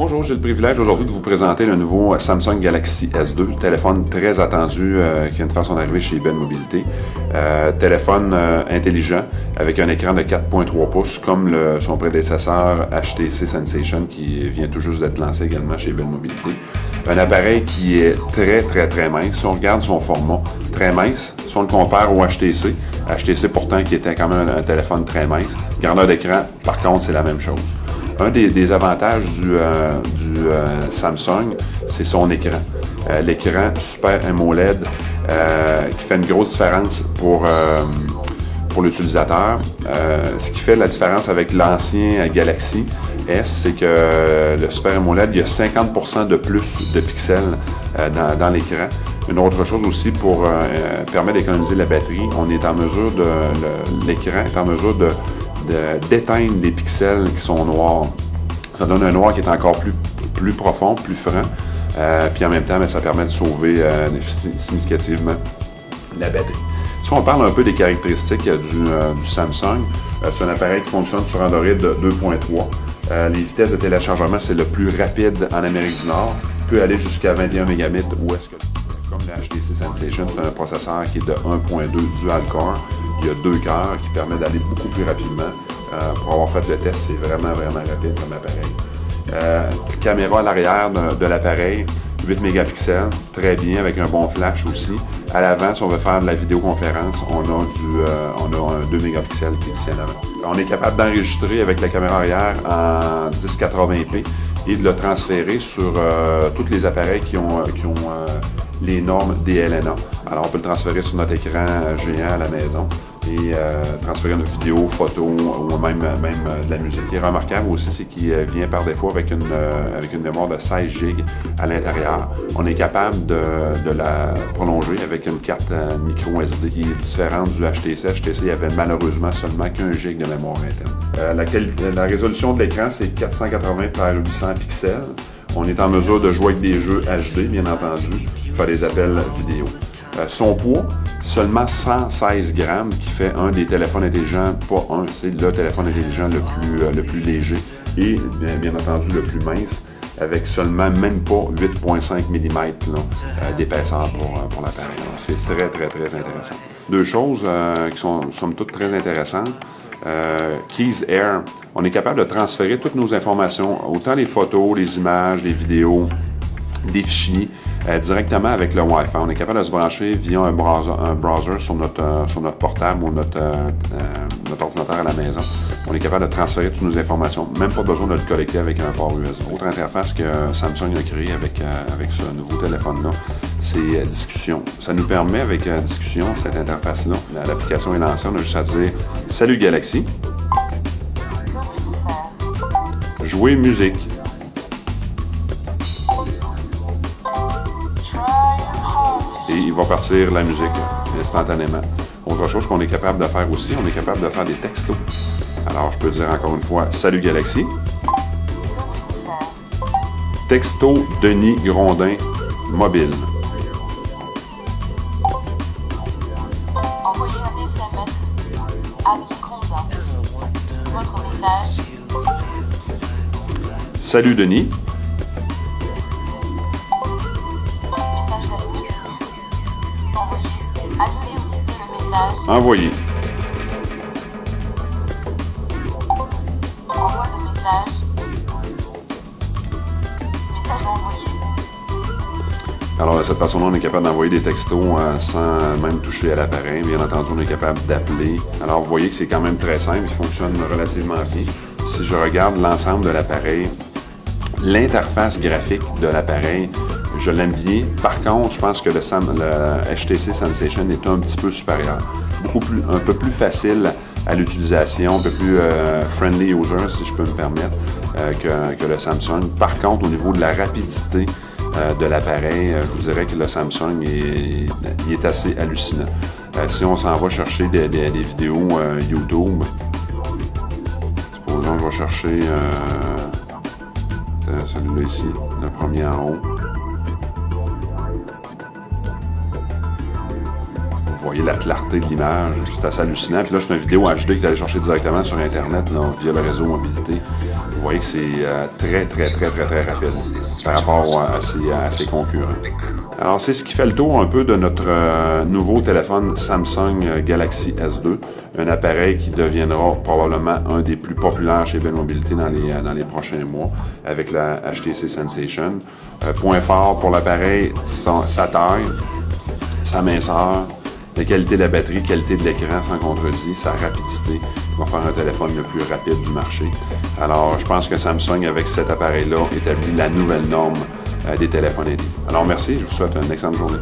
Bonjour, j'ai le privilège aujourd'hui de vous présenter le nouveau Samsung Galaxy S2, téléphone très attendu qui vient de faire son arrivée chez Ben Mobilité. Téléphone intelligent avec un écran de 4.3 pouces comme son prédécesseur HTC Sensation qui vient tout juste d'être lancé également chez Ben Mobilité. Un appareil qui est très mince. Si on regarde son format, très mince. Si on le compare au HTC, HTC pourtant qui était quand même un téléphone très mince. Grandeur d'écran, par contre, c'est la même chose. Un des avantages du Samsung, c'est son écran. L'écran Super AMOLED qui fait une grosse différence pour l'utilisateur. Ce qui fait la différence avec l'ancien Galaxy S, c'est que le Super AMOLED, il y a 50% de plus de pixels dans l'écran. Une autre chose aussi pour permettre d'économiser la batterie, on est en mesure l'écran est en mesure d'éteindre les pixels qui sont noirs. Ça donne un noir qui est encore plus profond, plus franc. Puis en même temps, ça permet de sauver significativement la batterie. Si on parle un peu des caractéristiques du Samsung, c'est un appareil qui fonctionne sur Android 2.3. Les vitesses de téléchargement, c'est le plus rapide en Amérique du Nord. Il peut aller jusqu'à 21 Mbps, ou est-ce que, comme le HTC Sensation, c'est un processeur qui est de 1.2 dual-core. Il y a 2 cœurs qui permettent d'aller beaucoup plus rapidement. Pour avoir fait le test, c'est vraiment rapide comme appareil. Caméra à l'arrière de l'appareil, 8 mégapixels, très bien, avec un bon flash aussi. À l'avant, si on veut faire de la vidéoconférence, on a un 2 mégapixels qui est ici en avant. On est capable d'enregistrer avec la caméra arrière en 1080p et de le transférer sur tous les appareils qui ont les normes DLNA. Alors, on peut le transférer sur notre écran géant à la maison et transférer notre vidéo, photo ou même de la musique. Ce qui est remarquable aussi, c'est qu'il vient par défaut avec une mémoire de 16 GB à l'intérieur. On est capable de la prolonger avec une carte micro SD qui est différente du HTC. HTC avait malheureusement seulement qu'1 GB de mémoire interne. La résolution de l'écran, c'est 480 par 800 pixels. On est en mesure de jouer avec des jeux HD, bien entendu, faire des appels vidéo. Son poids, seulement 116 grammes, qui fait un des téléphones intelligents, pas un, c'est le téléphone intelligent le plus léger et bien entendu le plus mince, avec seulement même pas 8,5 mm d'épaisseur pour l'appareil. C'est très intéressant. Deux choses qui sont somme toute très intéressantes. Keys Air, on est capable de transférer toutes nos informations, autant les photos, les images, les vidéos, des fichiers, directement avec le Wi-Fi. On est capable de se brancher via un browser sur notre portable ou notre ordinateur à la maison. On est capable de transférer toutes nos informations, même pas besoin de le collecter avec un port USB. Autre interface que Samsung a créée avec ce nouveau téléphone-là, c'est Discussion. Ça nous permet, avec Discussion, cette interface-là, l'application est lancée, on a juste à dire « Salut Galaxy », jouer musique. Et il va partir la musique instantanément. Autre chose qu'on est capable de faire aussi, on est capable de faire des textos. Alors, je peux dire encore une fois, salut Galaxy. Texto Denis Grondin, mobile. Envoyez un SMS à Denis Grondin. Votre message. Salut Denis. Envoyer. Envoi de message. Message envoyé. Alors, de cette façon-là, on est capable d'envoyer des textos sans même toucher à l'appareil. Bien entendu, on est capable d'appeler. Alors, vous voyez que c'est quand même très simple. Il fonctionne relativement bien. Si je regarde l'ensemble de l'appareil, l'interface graphique de l'appareil, je l'aime bien. Par contre, je pense que le HTC Sensation est un petit peu supérieur. Un peu plus facile à l'utilisation, un peu plus friendly user, si je peux me permettre, que le Samsung. Par contre, au niveau de la rapidité de l'appareil, je vous dirais que le Samsung il est assez hallucinant. Si on s'en va chercher des vidéos YouTube, supposons que je vais chercher celui-là ici, le premier en haut. Vous voyez la clarté de l'image, c'est assez hallucinant. Puis là, c'est une vidéo HD que vous allez chercher directement sur Internet là, via le réseau mobilité. Vous voyez que c'est très rapide par rapport à ses concurrents. Alors, c'est ce qui fait le tour un peu de notre nouveau téléphone Samsung Galaxy S2, un appareil qui deviendra probablement un des plus populaires chez Bell Mobilité dans les prochains mois avec la HTC Sensation. Point fort pour l'appareil, sa taille, sa minceur, la qualité de la batterie, qualité de l'écran sans contredit, sa rapidité. Il va faire un téléphone le plus rapide du marché. Alors, je pense que Samsung, avec cet appareil-là, établit la nouvelle norme des téléphones aidés. Alors, merci, je vous souhaite une excellente journée.